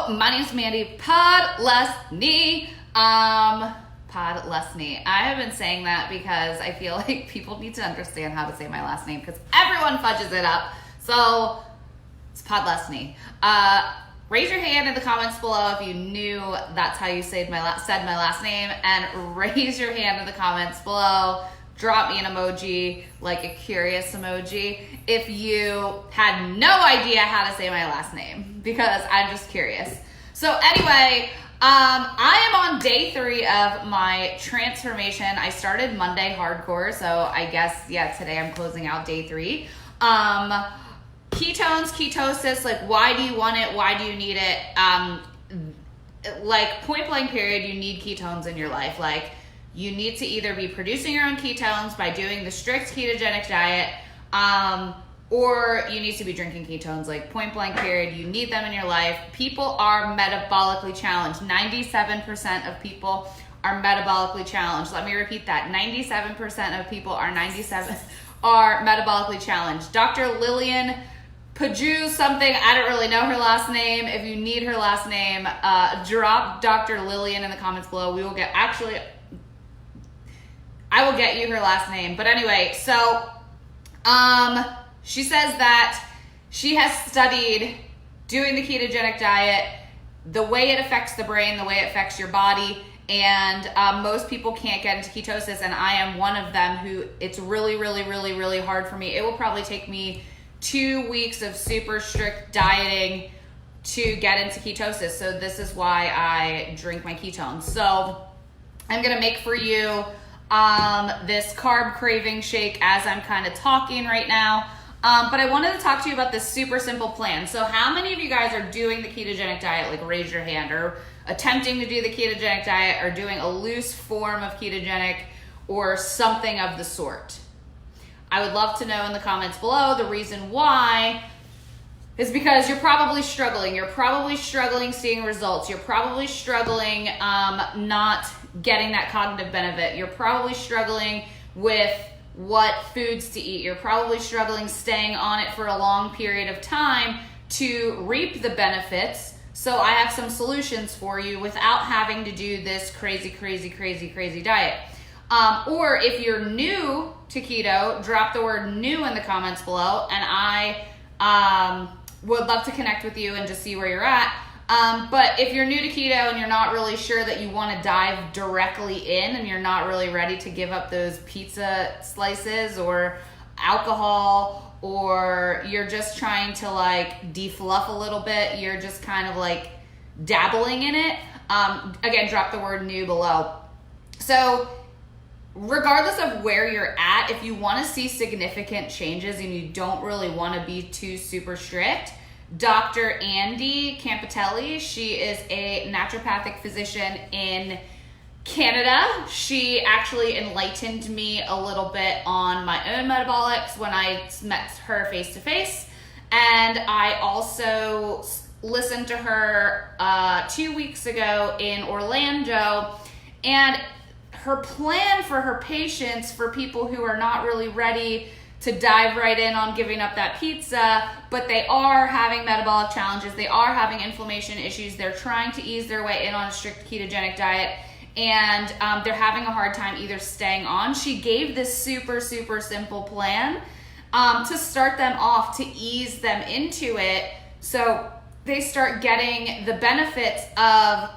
my name's Mandy Podlesny. Podlesny. I have been saying that because I feel like people need to understand how to say my last name because everyone fudges it up. So it's Podlesny. Raise your hand in the comments below if you knew that's how you said my last name, and raise your hand in the comments below. Drop me an emoji, like a curious emoji, if you had no idea how to say my last name, because I'm just curious. So anyway, I am on day 3 of my transformation. I started Monday hardcore, so I guess, yeah, today I'm closing out day 3. Ketones, ketosis, like, why do you want it? Why do you need it? Like, point blank period, you need ketones in your life. Like, you need to either be producing your own ketones by doing the strict ketogenic diet, or you need to be drinking ketones. Like, point blank period, you need them in your life. People are metabolically challenged. 97% of people are metabolically challenged. Let me repeat that. 97% of people are metabolically challenged. Dr. Lillian Paju something, I don't really know her last name. If you need her last name, drop Dr. Lillian in the comments below. We will get, actually, I will get you her last name. But anyway, so she says that she has studied doing the ketogenic diet, the way it affects the brain, the way it affects your body, and most people can't get into ketosis, and I am one of them who it's really, really, really, really hard for me. It will probably take me 2 weeks of super strict dieting to get into ketosis. So this is why I drink my ketones. So I'm gonna make for you this carb craving shake as I'm kind of talking right now. But I wanted to talk to you about this super simple plan. So how many of you guys are doing the ketogenic diet? Like, raise your hand, or attempting to do the ketogenic diet, or doing a loose form of ketogenic or something of the sort. I would love to know in the comments below. The reason why is because you're probably struggling. You're probably struggling seeing results. You're probably struggling not getting that cognitive benefit. You're probably struggling with what foods to eat. You're probably struggling staying on it for a long period of time to reap the benefits. So I have some solutions for you without having to do this crazy, crazy, crazy, crazy diet. Or if you're new to keto, drop the word new in the comments below, and I would love to connect with you and just see where you're at. But if you're new to keto and you're not really sure that you want to dive directly in, and you're not really ready to give up those pizza slices or alcohol, or you're just trying to like defluff a little bit, you're just kind of like dabbling in it, again, drop the word new below. So regardless of where you're at, if you want to see significant changes and you don't really want to be too super strict, Dr. Andy Campitelli, she is a naturopathic physician in Canada. She actually enlightened me a little bit on my own metabolics when I met her face to face. And I also listened to her 2 weeks ago in Orlando, and her plan for her patients, for people who are not really ready to dive right in on giving up that pizza, but they are having metabolic challenges, they are having inflammation issues, they're trying to ease their way in on a strict ketogenic diet, and they're having a hard time either staying on. She gave this super, super simple plan to start them off, to ease them into it, so they start getting the benefits of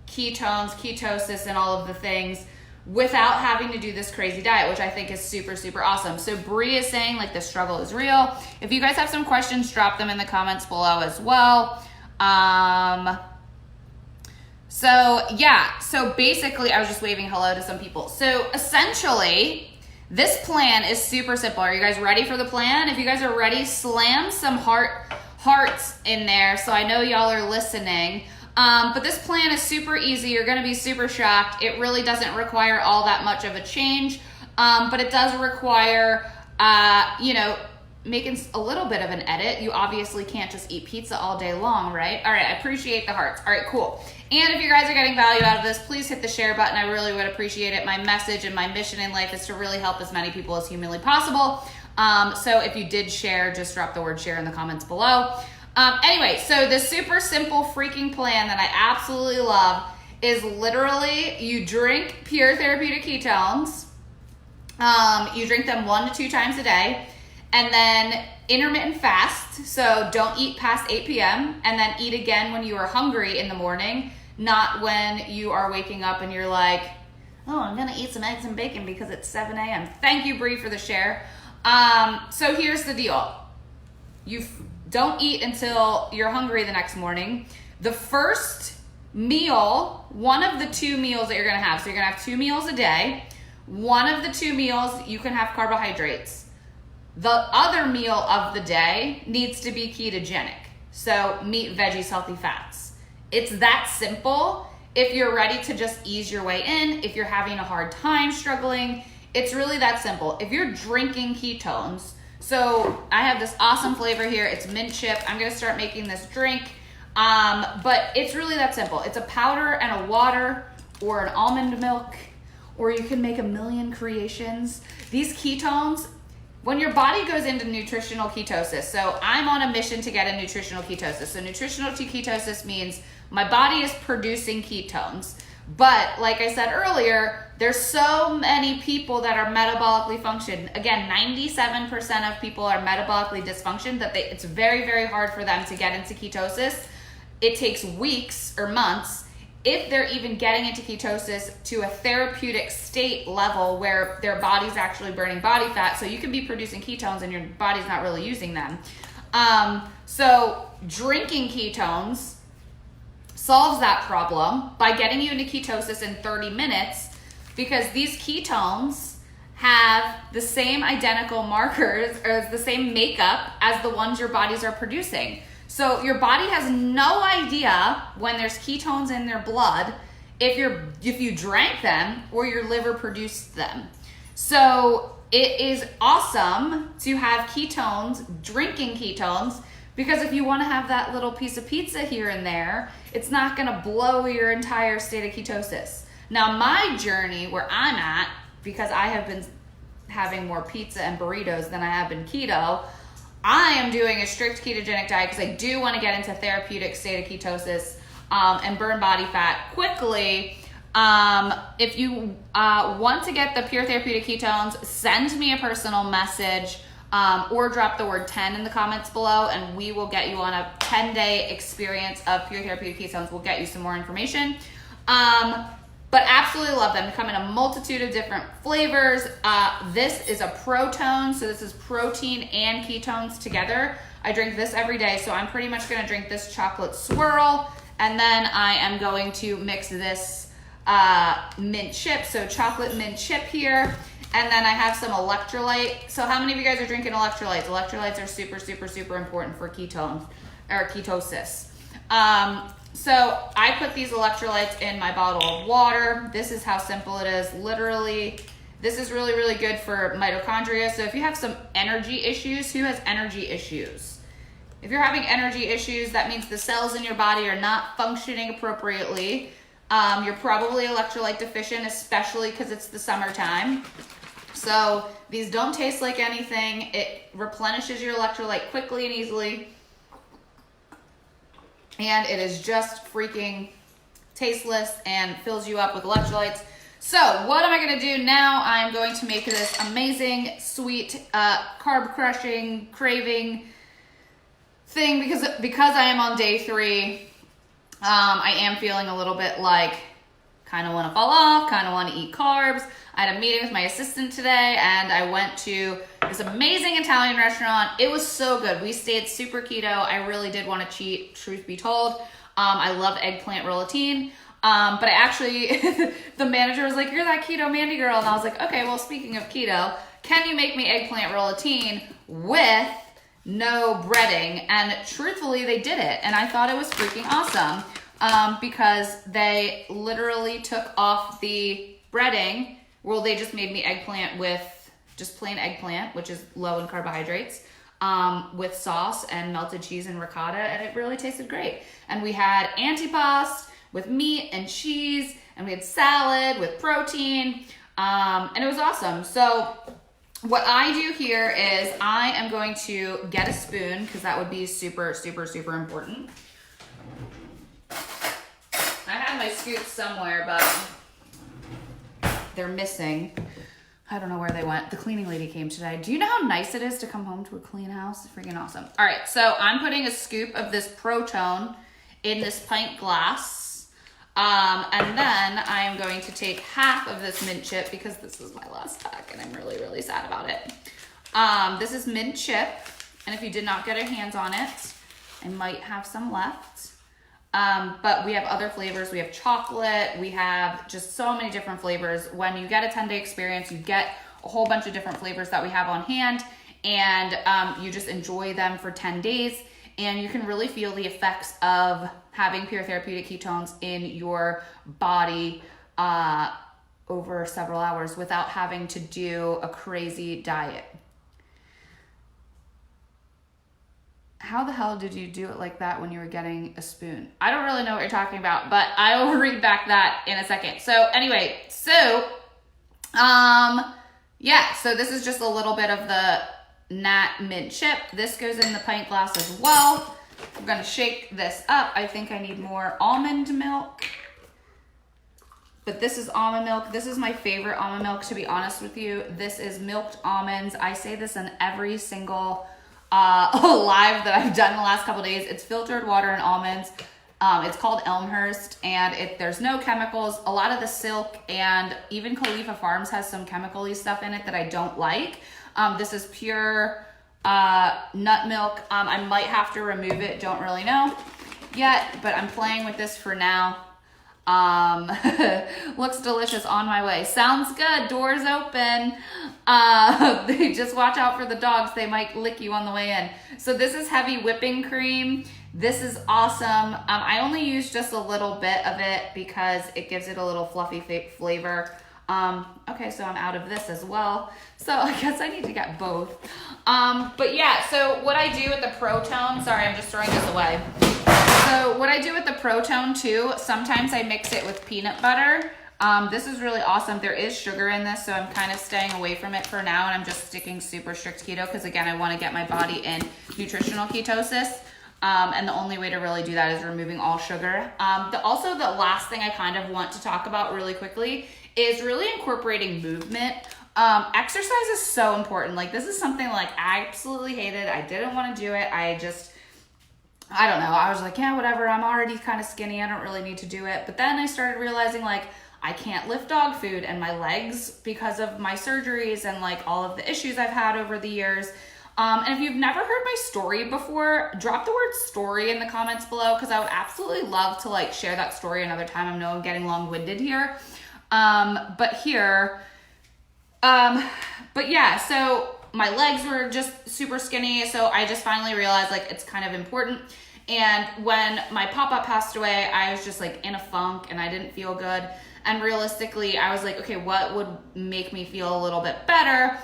ketones, ketosis, and all of the things without having to do this crazy diet, which I think is super, super awesome. So Bree is saying, like, the struggle is real. If you guys have some questions, drop them in the comments below as well. So yeah, so basically I was just waving hello to some people. So essentially, this plan is super simple. Are you guys ready for the plan? If you guys are ready, slam some hearts in there so I know y'all are listening. But this plan is super easy. You're going to be super shocked. It really doesn't require all that much of a change, but it does require, making a little bit of an edit. You obviously can't just eat pizza all day long, right? All right, I appreciate the hearts. All right, cool. And if you guys are getting value out of this, please hit the share button. I really would appreciate it. My message and my mission in life is to really help as many people as humanly possible. So if you did share, just drop the word share in the comments below. Anyway, so the super simple freaking plan that I absolutely love is literally you drink pure therapeutic ketones. You drink them 1 to 2 times a day, and then intermittent fast. So don't eat past 8 p.m. and then eat again when you are hungry in the morning, not when you are waking up and you're like, oh, I'm gonna eat some eggs and bacon because it's 7 a.m. Thank you, Bree, for the share. So here's the deal. You don't eat until you're hungry the next morning. The first meal, one of the 2 meals that you're gonna have, so you're gonna have 2 meals a day. One of the 2 meals, you can have carbohydrates. The other meal of the day needs to be ketogenic. So meat, veggies, healthy fats. It's that simple. If you're ready to just ease your way in, if you're having a hard time struggling, it's really that simple. If you're drinking ketones, so I have this awesome flavor here. It's mint chip. I'm gonna start making this drink. But it's really that simple. It's a powder and a water or an almond milk, or you can make a million creations. These ketones, when your body goes into nutritional ketosis, so I'm on a mission to get a nutritional ketosis. So nutritional ketosis means my body is producing ketones. But like I said earlier, there's so many people that are metabolically functioned. Again, 97% of people are metabolically dysfunctioned, that it's very, very hard for them to get into ketosis. It takes weeks or months, if they're even getting into ketosis to a therapeutic state level where their body's actually burning body fat. So you can be producing ketones and your body's not really using them. So drinking ketones solves that problem by getting you into ketosis in 30 minutes, because these ketones have the same identical markers or the same makeup as the ones your bodies are producing. So your body has no idea when there's ketones in their blood if you drank them or your liver produced them. So it is awesome to have ketones, drinking ketones, because if you want to have that little piece of pizza here and there, it's not going to blow your entire state of ketosis. Now my journey where I'm at, because I have been having more pizza and burritos than I have been keto, I am doing a strict ketogenic diet because I do want to get into therapeutic state of ketosis and burn body fat quickly. If you want to get the pure therapeutic ketones, send me a personal message or drop the word 10 in the comments below, and we will get you on a 10-day experience of pure therapeutic ketones. We'll get you some more information. But absolutely love them. They come in a multitude of different flavors. This is a protone, so this is protein and ketones together. I drink this every day, so I'm pretty much gonna drink this chocolate swirl, and then I am going to mix this mint chip, so chocolate mint chip here, and then I have some electrolyte. So how many of you guys are drinking electrolytes? Electrolytes are super, super, super important for ketones, or ketosis. So I put these electrolytes in my bottle of water. This is how simple it is. Literally, this is really, really good for mitochondria. So if you have some energy issues, who has energy issues? If you're having energy issues, that means the cells in your body are not functioning appropriately. You're probably electrolyte deficient, especially because it's the summertime. So these don't taste like anything. It replenishes your electrolyte quickly and easily. And it is just freaking tasteless and fills you up with electrolytes. So what am I gonna do now? I'm going to make this amazing, sweet, carb crushing, craving thing because I am on day 3. I am feeling a little bit like kind of want to fall off, kind of want to eat carbs. I had a meeting with my assistant today, and I went to this amazing Italian restaurant. It was so good. We stayed super keto. I really did want to cheat, truth be told. I love eggplant rollatine. But I actually, the manager was like, you're that keto Mandy girl. And I was like, okay, well, speaking of keto, can you make me eggplant rollatine with no breading? And truthfully, they did it. And I thought it was freaking awesome because they literally took off the breading. Well, they just made me eggplant with just plain eggplant, which is low in carbohydrates, with sauce and melted cheese and ricotta, and it really tasted great. And we had antipasto with meat and cheese, and we had salad with protein, and it was awesome. So what I do here is I am going to get a spoon because that would be super, super, super important. I have my scoops somewhere, but they're missing. I don't know where they went. The cleaning lady came today. Do you know how nice it is to come home to a clean house? It's freaking awesome. All right, so I'm putting a scoop of this Protone in this pint glass. And then I am going to take half of this mint chip because this is my last pack and I'm really, really sad about it. This is mint chip. And if you did not get your hands on it, I might have some left. But we have other flavors. We have chocolate. We have just so many different flavors. When you get a 10-day experience, you get a whole bunch of different flavors that we have on hand. And you just enjoy them for 10 days. And you can really feel the effects of having pure therapeutic ketones in your body over several hours without having to do a crazy diet. How the hell did you do it like that when you were getting a spoon? I don't really know what you're talking about, but I will read back that in a second. So anyway, yeah, so this is just a little bit of the Nat mint chip. This goes in the pint glass as well. I'm gonna shake this up. I think I need more almond milk. But this is almond milk. This is my favorite almond milk, to be honest with you. This is milked almonds. I say this in every single live that I've done the last couple days. It's filtered water and almonds. It's called Elmhurst, and there's no chemicals. A lot of the Silk and even Khalifa Farms has some chemical-y stuff in it that I don't like. This is pure nut milk. I might have to remove it, don't really know yet, but I'm playing with this for now. Looks delicious, on my way. Sounds good, doors open. Just watch out for the dogs, they might lick you on the way in. So this is heavy whipping cream. This is awesome. I only use just a little bit of it because it gives it a little fluffy flavor. Okay, so I'm out of this as well. So I guess I need to get both. But yeah, so what I do with the Protone, sorry, I'm just throwing this away. So what I do with the Protone too, sometimes I mix it with peanut butter. This is really awesome. There is sugar in this, so I'm kind of staying away from it for now, and I'm just sticking super strict keto because, again, I want to get my body in nutritional ketosis. And the only way to really do that is removing all sugar. Also, the last thing I kind of want to talk about really quickly is really incorporating movement. Exercise is so important. Like, this is something like I absolutely hated. I didn't want to do it. I don't know. I was like, yeah, whatever. I'm already kind of skinny. I don't really need to do it. But then I started realizing, like, I can't lift dog food, and my legs, because of my surgeries and like all of the issues I've had over the years. And if you've never heard my story before, drop the word story in the comments below, because I would absolutely love to like share that story another time. I know I'm getting long-winded here. But yeah, so my legs were just super skinny. So I just finally realized like it's kind of important. And when my papa passed away, I was just like in a funk and I didn't feel good. And realistically, I was like, okay, what would make me feel a little bit better?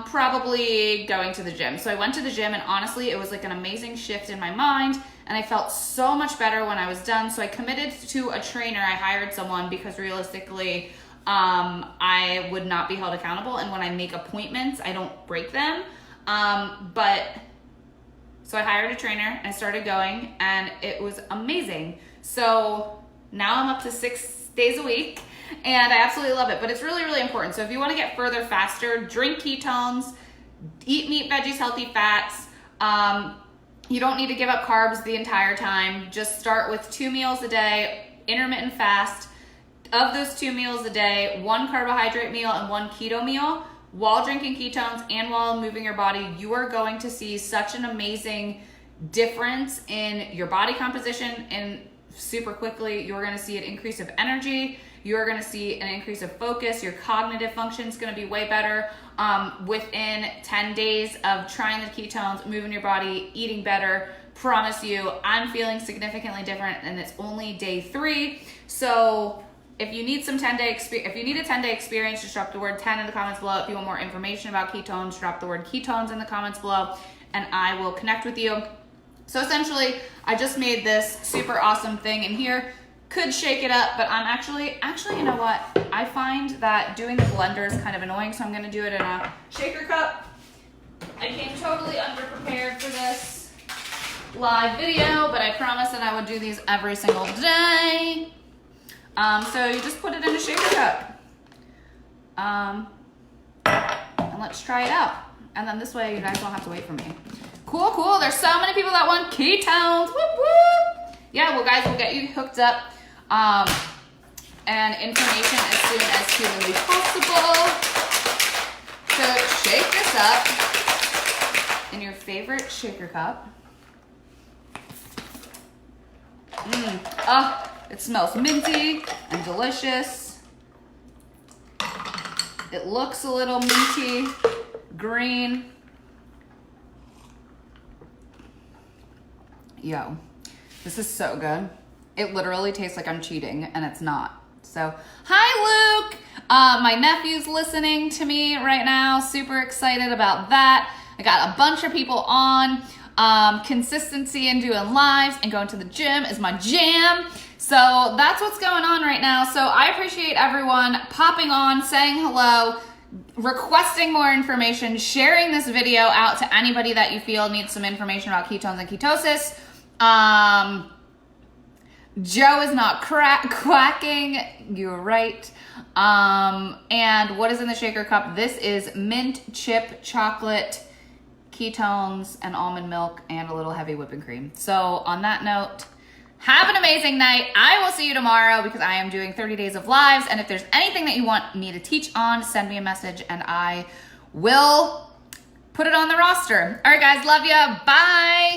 Probably going to the gym. So I went to the gym, and honestly, it was like an amazing shift in my mind, and I felt so much better when I was done. So I committed to a trainer. I hired someone because realistically, I would not be held accountable. And when I make appointments, I don't break them. So I hired a trainer and I started going, and it was amazing. So now I'm up to 6 days a week, and I absolutely love it. But it's really, really important. So if you want to get further faster, drink ketones, eat meat, veggies, healthy fats. You don't need to give up carbs the entire time. Just start with 2 meals a day, intermittent fast. Of those 2 meals a day, 1 carbohydrate meal and 1 keto meal. While drinking ketones and while moving your body, you are going to see such an amazing difference in your body composition, and super quickly, you're going to see an increase of energy. You're going to see an increase of focus. Your cognitive function is going to be way better. Within 10 days of trying the ketones, moving your body, eating better, promise you, I'm feeling significantly different, and it's only day 3. So if you need some 10-day experience, if you need a 10-day experience, just drop the word 10 in the comments below. If you want more information about ketones, drop the word ketones in the comments below, and I will connect with you. So essentially, I just made this super awesome thing in here. Could shake it up, but I'm actually, you know what? I find that doing the blender is kind of annoying, so I'm gonna do it in a shaker cup. I came totally underprepared for this live video, but I promised that I would do these every single day. So you just put it in a shaker cup. And let's try it out. And then this way you guys don't have to wait for me. Cool, cool. There's so many people that want ketones. Whoop, whoop. Yeah, well guys, we'll get you hooked up. And information as soon as humanly possible. So shake this up in your favorite shaker cup. Oh, it smells minty and delicious. It looks a little minty, green. Yo, this is so good. It literally tastes like I'm cheating, and it's not. So, hi Luke! My nephew's listening to me right now. Super excited about that. I got a bunch of people on. Consistency in doing lives and going to the gym is my jam. So that's what's going on right now. So I appreciate everyone popping on, saying hello, requesting more information, sharing this video out to anybody that you feel needs some information about ketones and ketosis. Joe is not quacking. You're right. And what is in the shaker cup? This is mint chip chocolate, ketones, and almond milk, and a little heavy whipping cream. So on that note, have an amazing night. I will see you tomorrow because I am doing 30 days of lives. And if there's anything that you want me to teach on, send me a message and I will put it on the roster. All right, guys. Love ya. Bye.